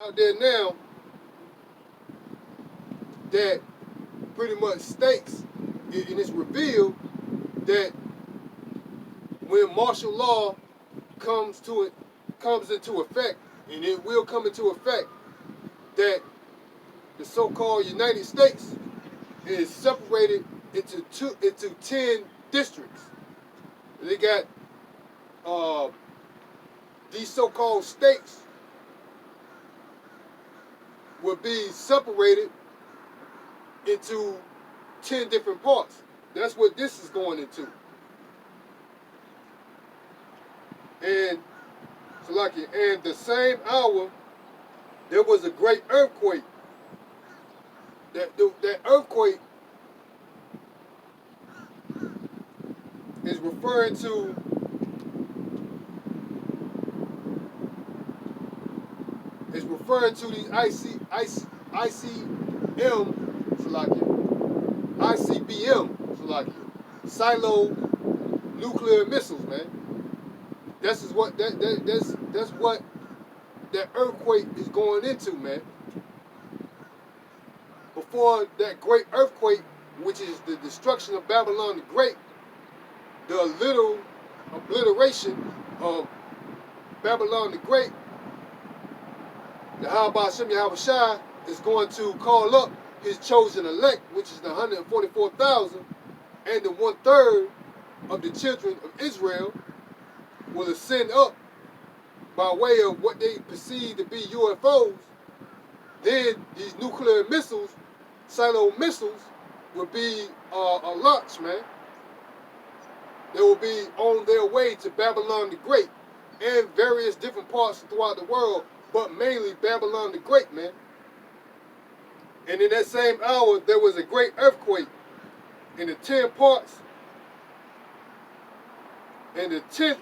out there now that pretty much states, and it's revealed that when martial law comes into effect, and it will come into effect, that the so-called United States is separated into 10 districts. They got uh, these so-called states will be separated into 10 different parts. That's what this is going into. And so like and the same hour there was a great earthquake. That earthquake is referring to these ICM ICBM silo nuclear missiles, man. That's what that earthquake is going into, man. Before that great earthquake, which is the destruction of Babylon the Great, the literal obliteration of Babylon the Great, the Yahweh Shem Yahweh Shai is going to call up his chosen elect, which is the 144,000, and the 1/3 of the children of Israel will ascend up by way of what they perceive to be UFOs. Then these nuclear missiles, silo missiles, will be launched, man. They will be on their way to Babylon the Great and various different parts throughout the world, but mainly Babylon the Great, man. And in that same hour, there was a great earthquake in the 10 parts. And the 10th,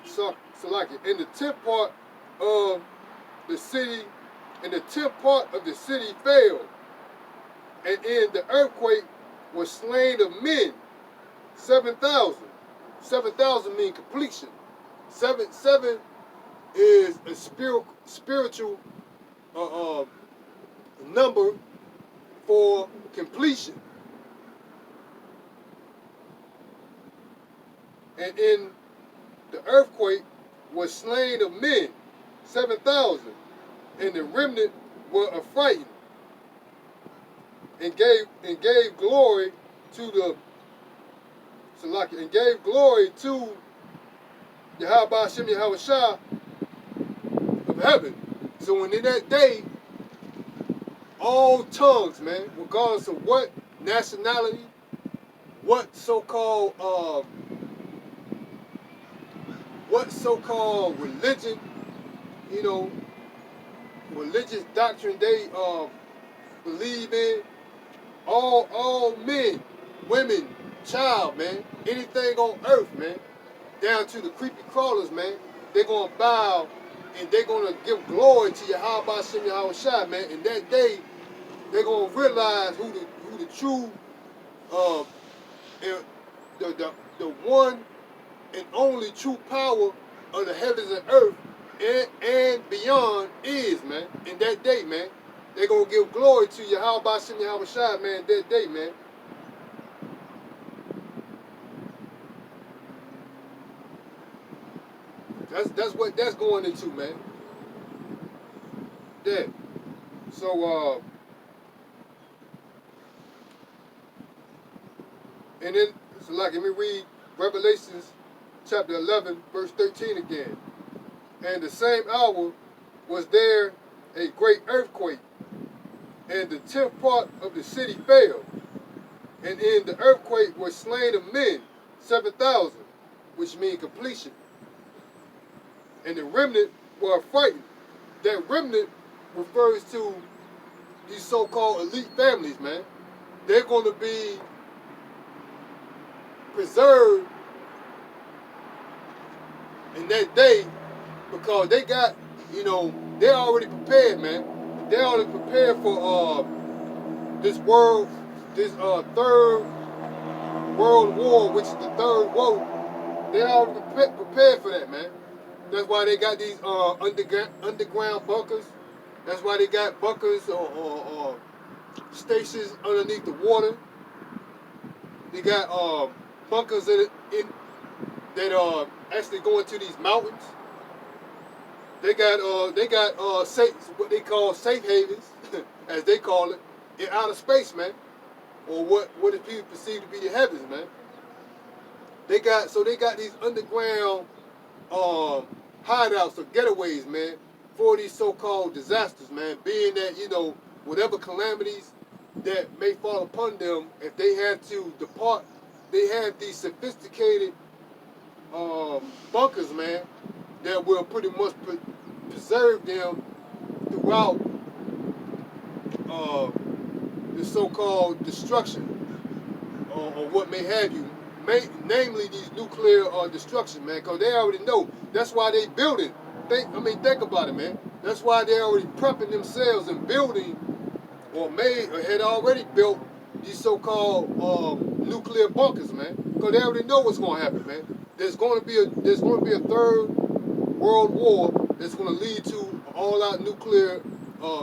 in the 10th part of the city, and the 10th part of the city fell. And in the earthquake was slain of men, 7,000. 7,000 mean completion. Seven is a spiritual number for completion. And in the earthquake was slain of men, 7,000, and the remnant were affrighted, and gave glory to the and gave glory to Yahweh Shem Yahweh Shah of heaven. So when in that day, all tongues, man, regardless of what nationality, what so-called religion, religious doctrine they believe in, all men, women, child, man, anything on earth, man, down to the creepy crawlers, man, they're gonna bow and they're gonna give glory to Yahweh Shem Yahweh Shai, man. And that day, they're gonna realize who the true the one and only true power of the heavens and earth and beyond is, man. In that day, man, they're gonna give glory to Yahweh Shem Yahweh Shai, man. That day, man. That's what that's going into, man. Yeah. So and then let me read Revelations chapter 11, verse 13 again. And the same hour was there a great earthquake, and the 10th part of the city fell. And in the earthquake were slain of men, 7,000, which means completion. And the remnant were frightened. That remnant refers to these so-called elite families, man. They're going to be preserved in that day because they got, they're already prepared, man. They're already prepared for this third world war, which is the third war. They're already prepared for that, man. That's why they got these underground bunkers. That's why they got bunkers or stations underneath the water. They got bunkers that actually go into these mountains. They got safe, what they call safe havens, as they call it, in outer space, man, or what is people perceive to be the heavens, man. They got these underground hideouts or getaways, man, for these so-called disasters, man. Being that whatever calamities that may fall upon them, if they have to depart, they have these sophisticated bunkers, man, that will pretty much preserve them throughout uh, the so-called destruction or what may have you. Namely these nuclear destruction, man, because they already know. That's why they building. Think about it, man. That's why they're already prepping themselves and building or made or had already built these so-called nuclear bunkers, man. Because they already know what's going to happen, man. There's going to be a third world war that's going to lead to an all-out nuclear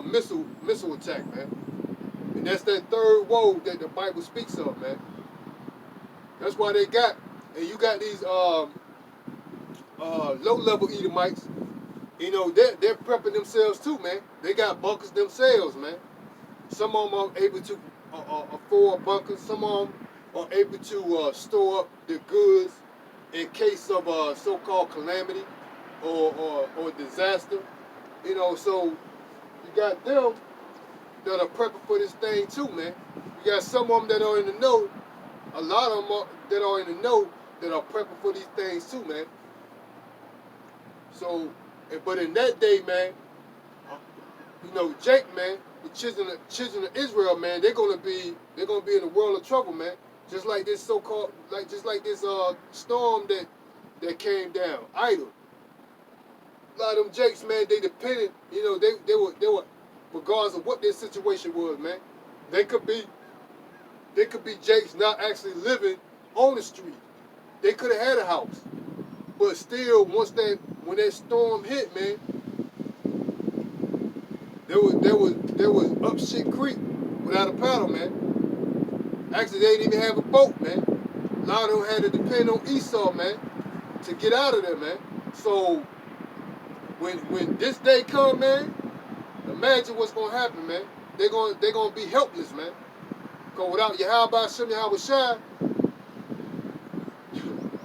missile attack, man. And that's that third woe that the Bible speaks of, man. That's why and you got these low-level Edomites. They're prepping themselves too, man. They got bunkers themselves, man. Some of them are able to afford bunkers. Some of them are able to store up the goods in case of so-called calamity or disaster. So you got them that are prepping for this thing too, man. You got some of them that are in the know. A lot of them that are in the know that are prepping for these things too, man. So, but in that day, man, Jake, man, the children of Israel, man, they're gonna be in a world of trouble, man. Just like this storm that came down, Idle. A lot of them Jakes, man, they depended, they were, regardless of what their situation was, man. They could be Jakes not actually living on the street. They could have had a house, but still, when that storm hit, man, there was up shit creek without a paddle, man. Actually, they didn't even have a boat, man. A lot of them had to depend on Esau, man, to get out of there, man. So when this day come, man, imagine what's gonna happen, man. They're gonna be helpless, man. Cause without Yahweh Shem Yahweh Shai,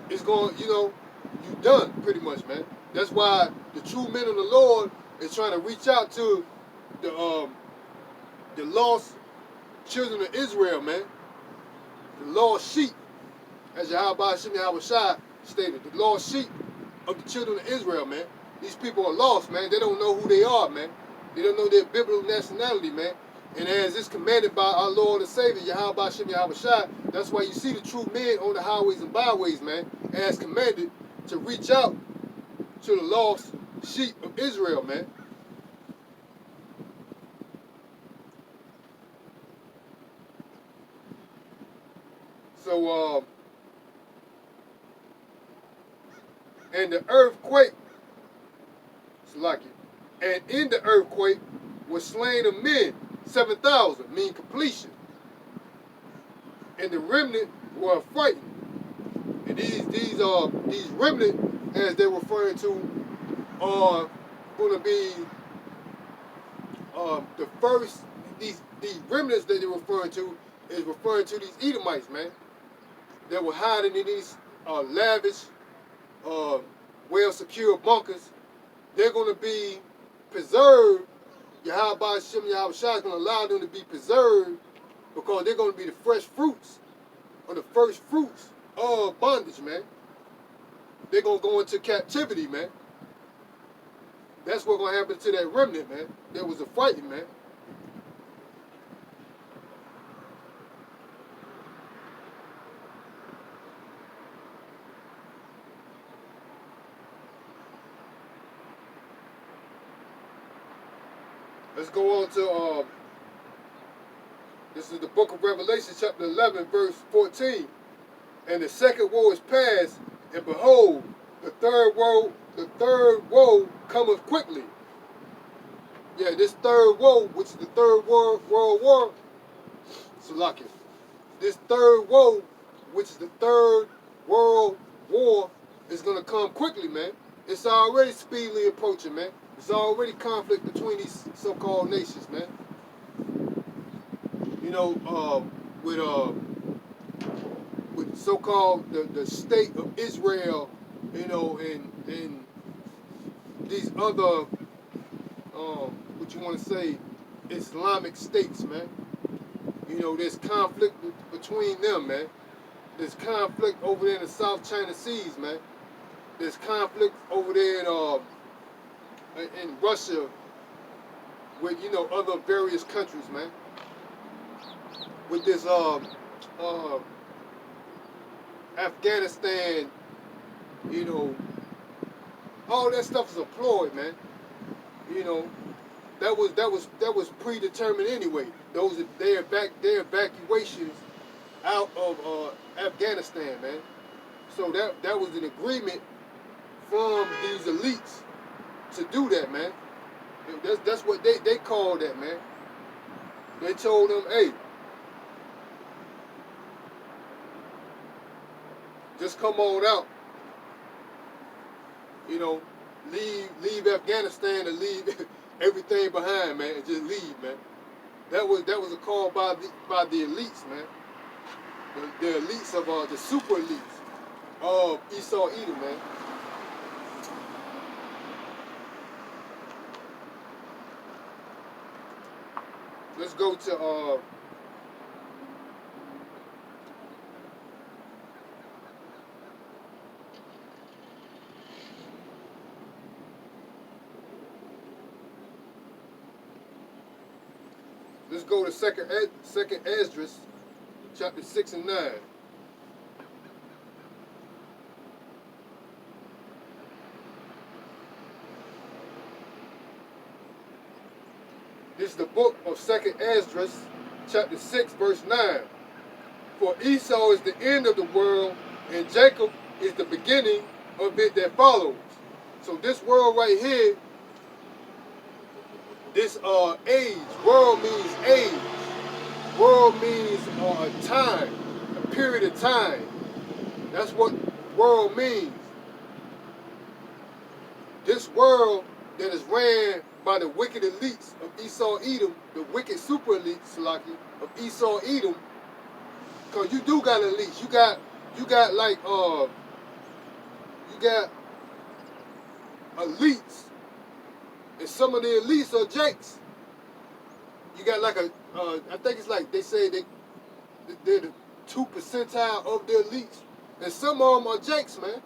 it's going, you done pretty much, man. That's why the true men of the Lord is trying to reach out to the lost children of Israel, man. The lost sheep, as Yahweh Shem Yahweh Shai stated, the lost sheep of the children of Israel, man. These people are lost, man. They don't know who they are, man. They don't know their biblical nationality, man. And as it's commanded by our Lord and Savior, Yahweh Shem Yahweh Shai, that's why you see the true men on the highways and byways, man, as commanded to reach out to the lost sheep of Israel, man. So, and the earthquake, it's like it, and in the earthquake was slain of men, 7,000, mean completion. And the remnant were frightened. And these remnant, as they're referring to, are going to be the first. These remnants that they're referring to is referring to these Edomites, man. That were hiding in these lavish, well-secured bunkers. They're going to be preserved. Yahweh Shem Yahweh Shai is going to allow them to be preserved because they're going to be the fresh fruits or the first fruits of bondage, man. They're going to go into captivity, man. That's what's going to happen to that remnant, man. That was a fighting, man. Let's go on to, this is the book of Revelation, chapter 11, verse 14. And the second woe is past, and behold, the third woe cometh quickly. Yeah, this third woe, which is the third world war, Salakia. This third woe, which is the third world war, is gonna come quickly, man. It's already speedily approaching, man. There's already conflict between these so-called nations, man. You know, with so-called the state of Israel, you know, and these other what you want to say, Islamic states, man. You know, there's conflict between them, man. There's conflict over there in the South China Seas, man. There's conflict over there in Russia with, you know, other various countries, man. With this Afghanistan, you know, all that stuff is a ploy, man. You know, that was predetermined anyway. Those their evacuations out of Afghanistan, man. So that was an agreement from these elites to do that, man. That's what they called that, man. They told them, hey, just come on out. You know, leave Afghanistan and leave everything behind, man, and just leave, man. That was a call by the elites, man. The elites of the super elites of Esau Edom, man. Let's go to let's go to second Esdras, chapter 6 and 9. This is the book of second Esdras, chapter 6, verse 9. For Esau is the end of the world, and Jacob is the beginning of it that follows. So this world right here, this age, world means age. World means time, a period of time. That's what world means. This world that is ran by the wicked elites of Esau Edom, the wicked super elites, Salaki, of Esau Edom, because you do got elites. You got like you got elites, and some of the elites are jakes. You got like I think it's like they say they're the 2 percentile of the elites, and some of them are jakes, man.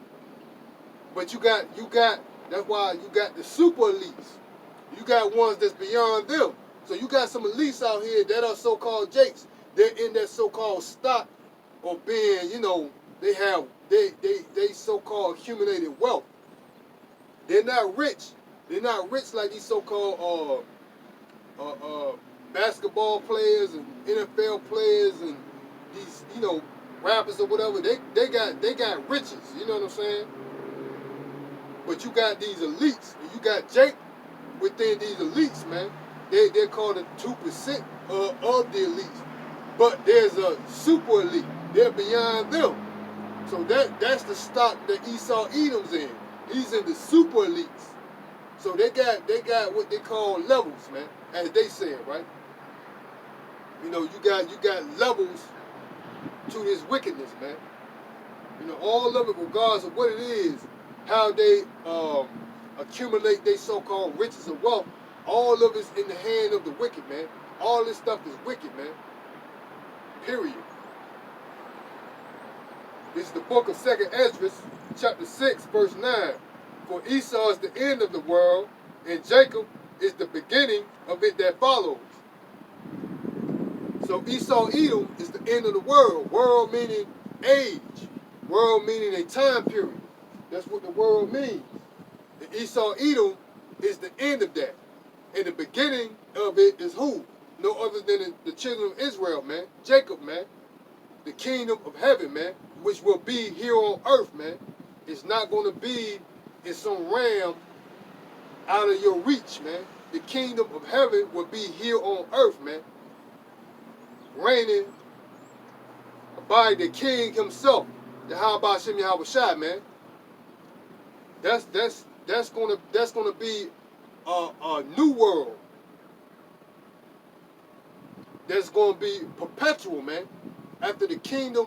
But you got that's why you got the super elites. You got ones that's beyond them. So you got some elites out here that are so-called jakes. They're in that so-called stock of being, you know, they so-called accumulated wealth. They're not rich. They're not rich like these so-called basketball players and NFL players and these, you know, rappers or whatever. They got riches. You know what I'm saying? But you got these elites, and you got Jake within these elites, man. They're called the 2% of the elites. But there's a super elite. They're beyond them. So that's the stock that Esau Edom's in. He's in the super elites. So they got what they call levels, man, as they say it, right? You know, you got levels to this wickedness, man. You know, all of it, regardless of what it is, how they accumulate their so-called riches and wealth, all of it's in the hand of the wicked, man. All this stuff is wicked, man. Period. This is the book of 2nd Esdras, chapter 6, verse 9. For Esau is the end of the world, and Jacob is the beginning of it that follows. So Esau Edom is the end of the world. World meaning age. World meaning a time period. That's what the world means. And Esau Edom is the end of that. And the beginning of it is who? No other than the children of Israel, man. Jacob, man. The kingdom of heaven, man. Which will be here on earth, man. It's not going to be in some realm out of your reach, man. the kingdom of heaven will be here on earth, man, reigning by the king himself, the Yahweh Shem Yahweh Shai, man. That's gonna be a new world. That's gonna be perpetual, man. After the kingdom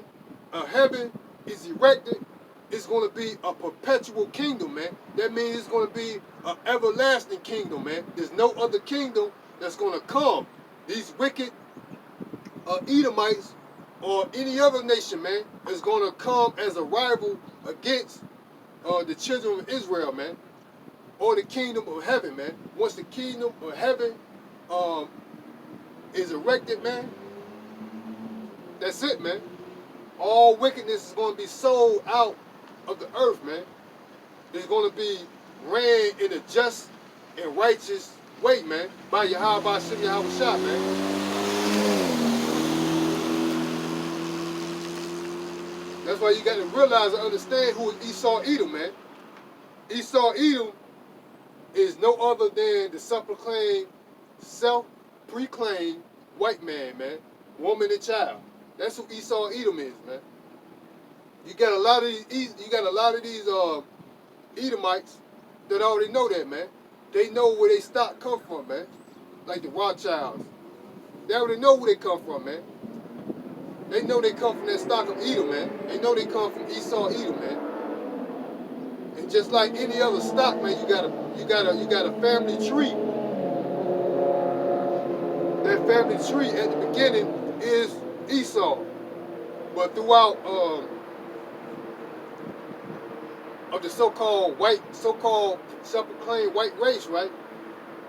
of heaven is erected, it's gonna be a perpetual kingdom, man. That means it's gonna be an everlasting kingdom, man. There's no other kingdom that's gonna come. These wicked Edomites or any other nation, man, is gonna come as a rival against the children of Israel, man, or the kingdom of heaven, man. Once the kingdom of heaven is erected, man, that's it, man. All wickedness is going to be sold out of the earth, man. It's going to be ran in a just and righteous way, man, by Yahweh Shem Yahweh Shai, man. That's why you got to realize and understand who is Esau Edom, man. Esau Edom is no other than the self-proclaimed white man, man, woman and child. That's who Esau Edom is, man. You got a lot of these Edomites that already know that, man. They know where they stock come from, man. Like the Rothschilds. They already know where they come from, man. They know they come from that stock of Edom, man. They know they come from Esau Edom, man. And just like any other stock, man, you got a family tree. That family tree at the beginning is Esau. But throughout of the so-called self-proclaimed white race, right?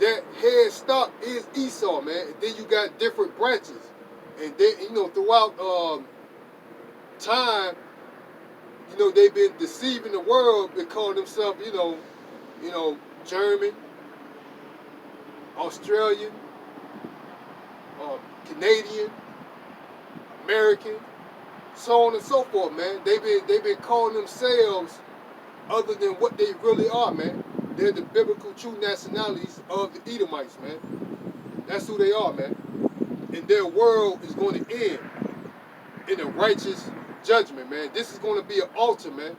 That head stock is Esau, man. And then you got different branches, and then throughout time, they've been deceiving the world. They call themselves, German, Australian, Canadian, American, so on and so forth, man. They've been calling themselves other than what they really are, man. They're the biblical true nationalities of the Edomites, man. That's who they are, man. And their world is going to end in a righteous judgment, man. This is going to be an altar, man.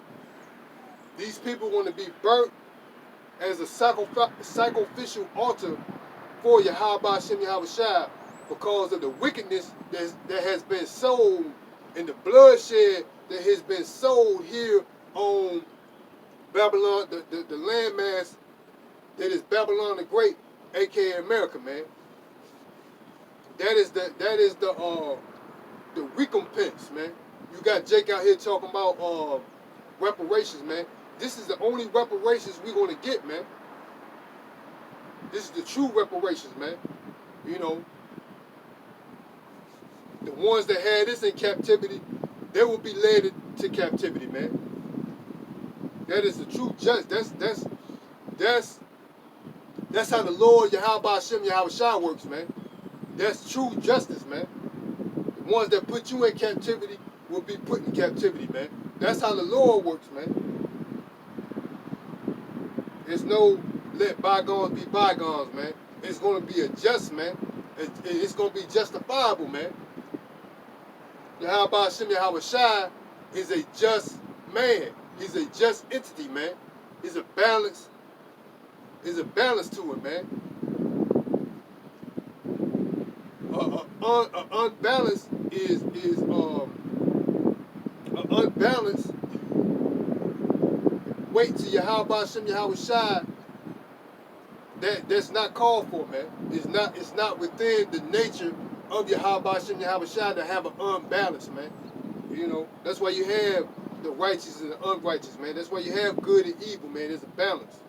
These people are going to be burnt as a sacrificial altar for Yahweh Shem Yahweh Shai because of the wickedness that has been sold and the bloodshed that has been sold here on Babylon, the landmass that is Babylon the Great, aka America, man. That is the recompense, man. You got Jake out here talking about reparations, man. This is the only reparations we're gonna get, man. This is the true reparations, man. The ones that had this in captivity, they will be led to captivity, man. That is the true justice. That's how the Lord Yahweh Shem Yahweh Shai works, man. That's true justice, man. The ones that put you in captivity will be put in captivity, man. That's how the Lord works, man. There's no let bygones be bygones, man. It's going to be a just, man. It's going to be justifiable, man. Yahweh Shem Yahweh Shai is a just man. He's a just entity, man. There's a balance to it, man. Unbalanced is unbalanced weight to Yahweh Shem Yahweh Shai that's not called for, man. It's not within the nature of Yahweh Shem Yahweh Shai to have an unbalance, man. That's why you have the righteous and the unrighteous, man. That's why you have good and evil, man. There's a balance.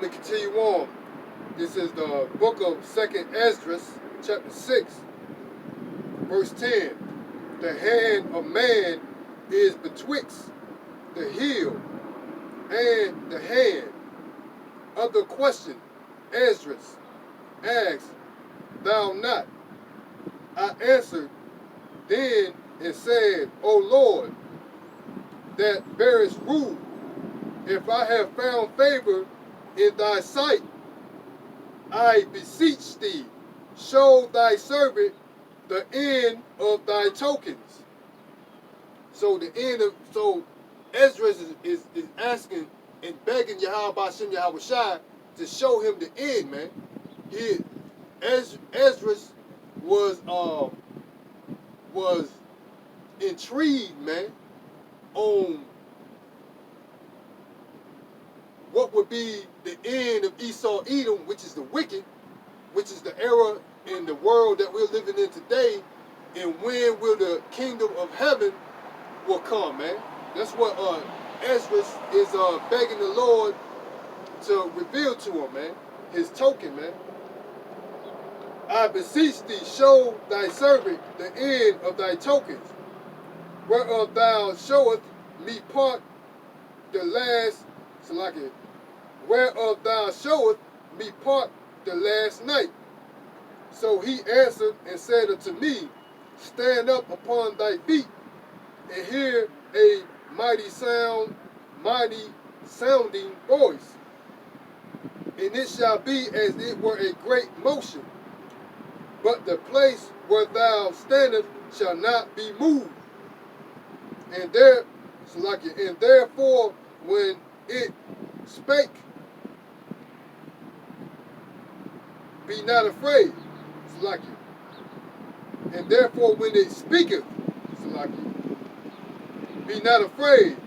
me continue on. This is the book of 2nd Esdras, chapter 6, verse 10. The hand of man is betwixt the heel and the hand. Other question Esdras asked, thou not? I answered then and said, O Lord, that bearest rule, if I have found favor in thy sight, I beseech thee, show thy servant the end of thy tokens. So Esdras is asking and begging Yahweh Bashem Yahweh Shai to show him the end, man. Esdras was intrigued, man, on what would be the end of Esau Edom, which is the wicked, which is the era in the world that we're living in today, and when will the kingdom of heaven will come, man. That's what Esdras is begging the Lord to reveal to him, man. His token, man. I beseech thee, show thy servant the end of thy tokens, whereof thou showest me part the last, whereof thou showest me part the last night. So he answered and said unto me, stand up upon thy feet, and hear a mighty sounding voice. And it shall be as it were a great motion, but the place where thou standest shall not be moved. And therefore when it spake, be not afraid. And therefore when it speaketh, be not afraid,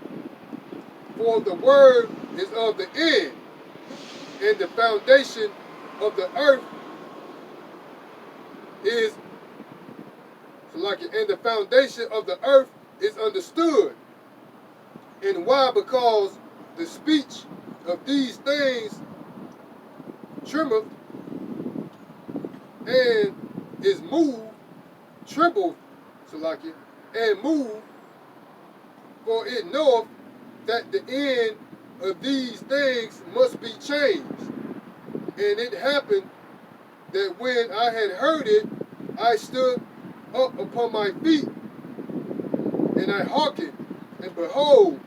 for the word is of the end, and the foundation of the earth is and the foundation of the earth is understood. And why? Because the speech of these things trembleth and is moved, trembled, and moved, for it knoweth that the end of these things must be changed. And it happened that when I had heard it, I stood up upon my feet, and I hearkened, and behold,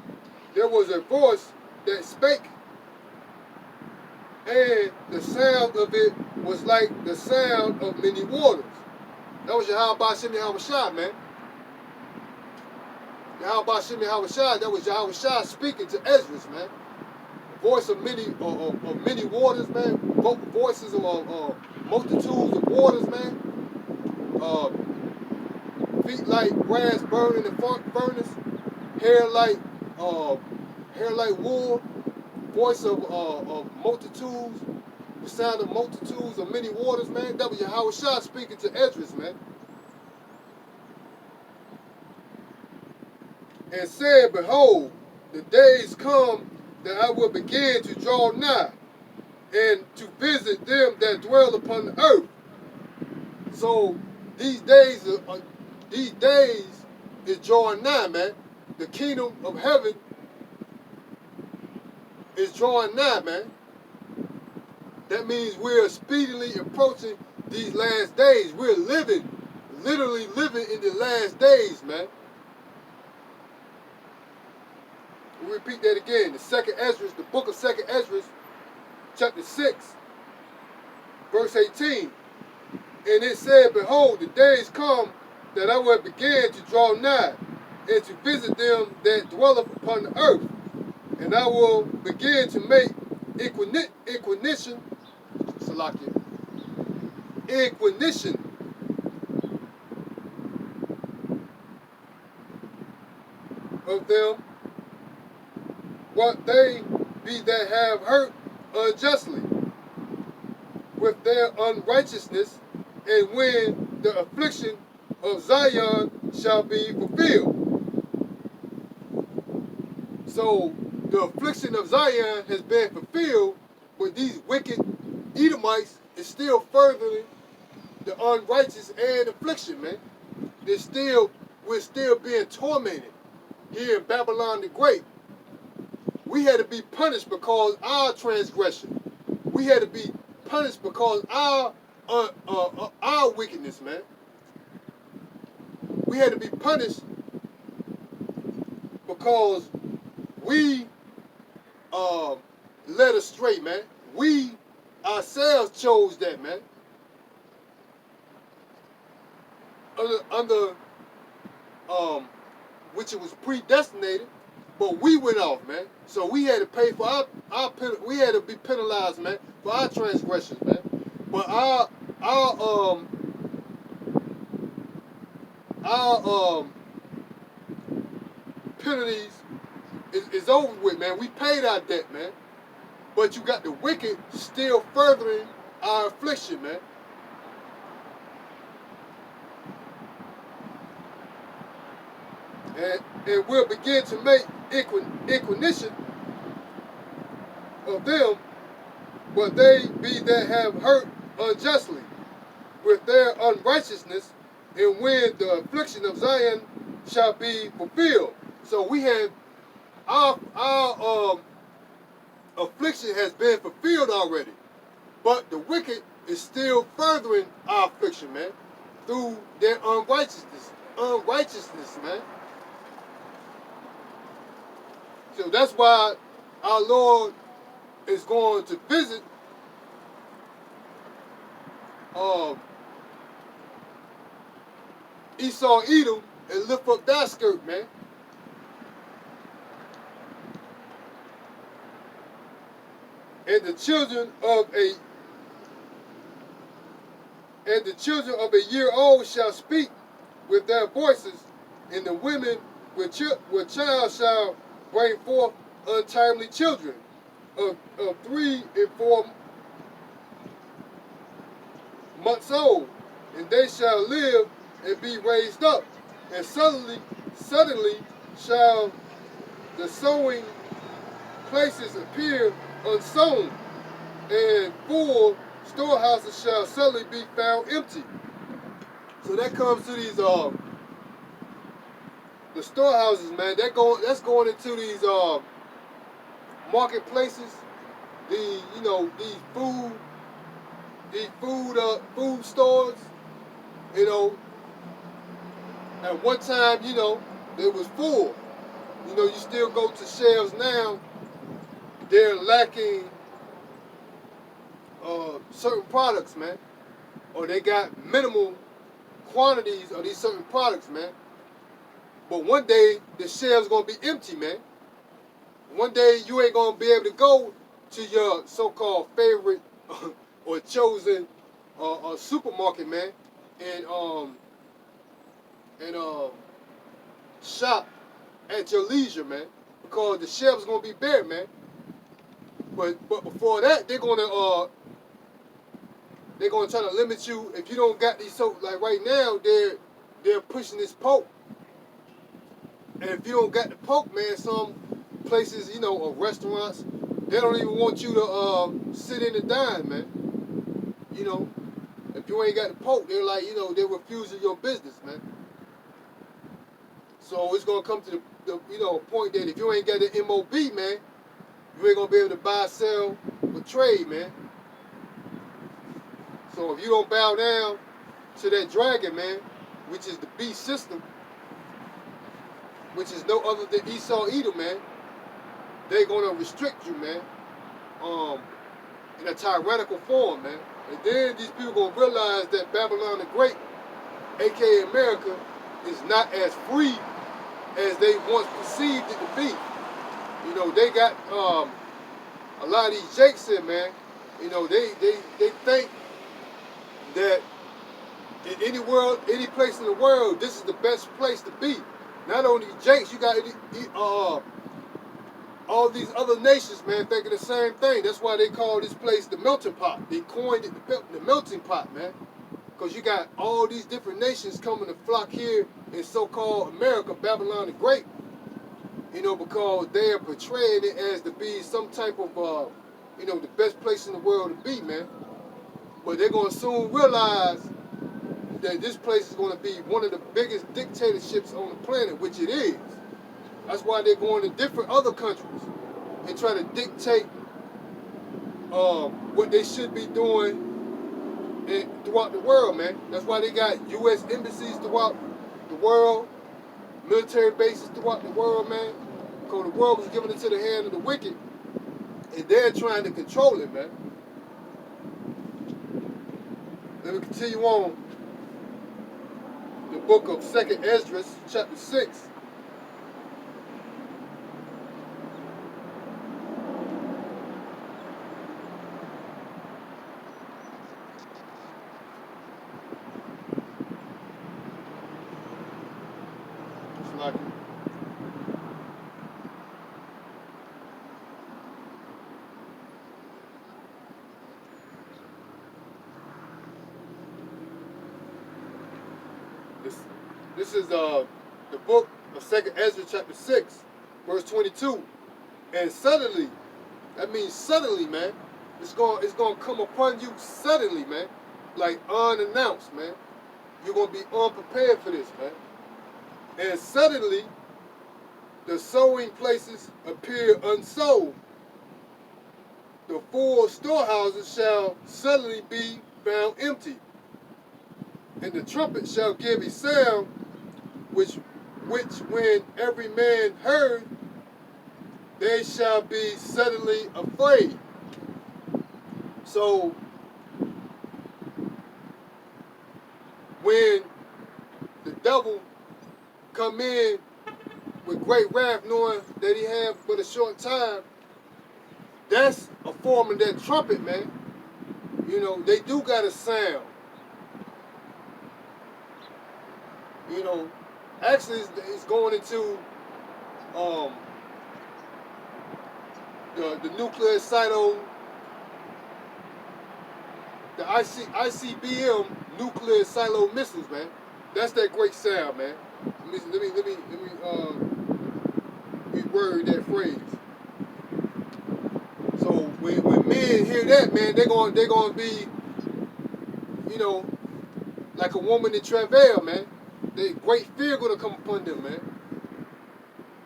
there was a voice that spake, and the sound of it was like the sound of many waters. That was Yahweh Bashem Yahweh Shai, man. Yahweh Bashem Yahweh Shai, that was Yahweh Shai speaking to Esdras, man. Voice of many waters, man. Voices of multitudes of waters, man. Feet like brass burning in the furnace. Hair like wool. Voice of multitudes. The sound of multitudes of many waters, man. That was Yahweh Shai speaking to Esdras, man. And said, behold, the days come that I will begin to draw nigh, and to visit them that dwell upon the earth. So these days is drawing nigh, man. The kingdom of heaven is drawing nigh, man. That means we're speedily approaching these last days. We're literally living in the last days, man. We'll repeat that again. The book of 2nd Esdras, chapter 6, verse 18. And it said, behold, the days come that I will begin to draw nigh, and to visit them that dwelleth upon the earth. And I will begin to make inquisition of them, what they be that have hurt unjustly with their unrighteousness, and when the affliction of Zion shall be fulfilled. So the affliction of Zion has been fulfilled But these wicked Edomites is still furthering the unrighteous and affliction, man. We're still being tormented here in Babylon the Great. We had to be punished because our transgression. We had to be punished because our wickedness, man. We had to be punished because we led astray, man. We ourselves chose that, man. Under which it was predestinated, but we went off, man. So we had to pay for we had to be penalized, man, for our transgressions, man. But our penalties is over with, man. We paid our debt, man. But you got the wicked still furthering our affliction, man. And we'll begin to make inquisition of them, but they be that have hurt unjustly with their unrighteousness, and when the affliction of Zion shall be fulfilled. So we have our affliction has been fulfilled already, but the wicked is still furthering our affliction, man, through their unrighteousness, man. So that's why our Lord is going to visit Esau, Edom, and lift up that skirt, man. And the children of a year old shall speak with their voices, and the women with child shall bring forth untimely children of 3 and 4 months old, and they shall live and be raised up, and suddenly shall the sowing places appear unsown, and full storehouses shall suddenly be found empty. So that comes to these the storehouses, man. That's going into these marketplaces, these food stores. At one time, it was full. You still go to shelves now, they're lacking certain products, man. Or they got minimal quantities of these certain products, man. But one day, the shelves gonna be empty, man. One day, you ain't gonna be able to go to your so-called favorite or chosen supermarket, man, and shop at your leisure, man, because the shelves gonna be bare, man. But before that, they're gonna try to limit you if you don't got these. So like right now, they're pushing this poke, and if you don't got the poke, man, some places, or restaurants, they don't even want you to sit in and dine, man. If you ain't got the poke, they're like, they're refusing your business, man. So it's gonna come to the point that if you ain't got the MOB, man, you ain't gonna be able to buy, sell, or trade, man. So if you don't bow down to that dragon, man, which is the beast system, which is no other than Esau, Edom, man, they're gonna restrict you, man, in a tyrannical form, man. And then these people gonna realize that Babylon the Great, aka America, is not as free as they once perceived it to be. They got a lot of these jakes in, man. They think that in any place in the world, this is the best place to be. Not only jakes, you got all these other nations, man, thinking the same thing. That's why they call this place the melting pot. They coined it the melting pot, man. Because you got all these different nations coming to flock here in so-called America, Babylon the Great. Because they're portraying it as to be some type of the best place in the world to be, man. But they're gonna soon realize that this place is gonna be one of the biggest dictatorships on the planet, which it is. That's why they're going to different other countries and try to dictate what they should be doing throughout the world, man. That's why they got U.S. embassies throughout the world, military bases throughout the world, man. Because the world was given into the hand of the wicked, and they're trying to control it, man. Let me continue on. The book of 2nd Esdras, chapter 6. It's like this is the book of 2nd Ezra chapter 6, verse 22. And suddenly, that means suddenly, man. It's gonna come upon you suddenly, man. Like unannounced, man. You're gonna be unprepared for this, man. And suddenly the sowing places appear unsold. The full storehouses shall suddenly be found empty. And the trumpet shall give a sound which when every man heard, they shall be suddenly afraid. So when the devil come in with great wrath, knowing that he had but a short time, that's a form of that trumpet, man. They do got a sound. Actually, it's going into the nuclear silo, the ICBM nuclear silo missiles, man. That's that great sound, man. Let me reword that phrase. So when men hear that, man, they're gonna be, like a woman in travail, man. Great fear gonna come upon them, man.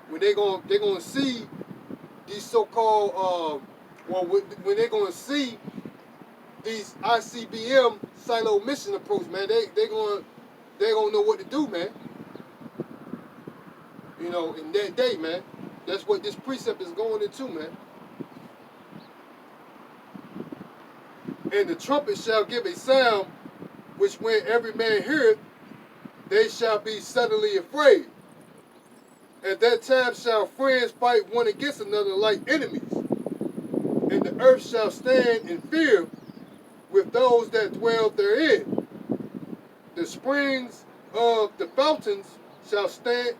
When they're gonna see these so-called when they're gonna see these ICBM silo mission approach, man, they're gonna know what to do, man. In that day, man. That's what this precept is going into, man. And the trumpet shall give a sound, which when every man heareth, they shall be suddenly afraid. At that time shall friends fight one against another like enemies, and the earth shall stand in fear with those that dwell therein. The springs of the fountains shall stand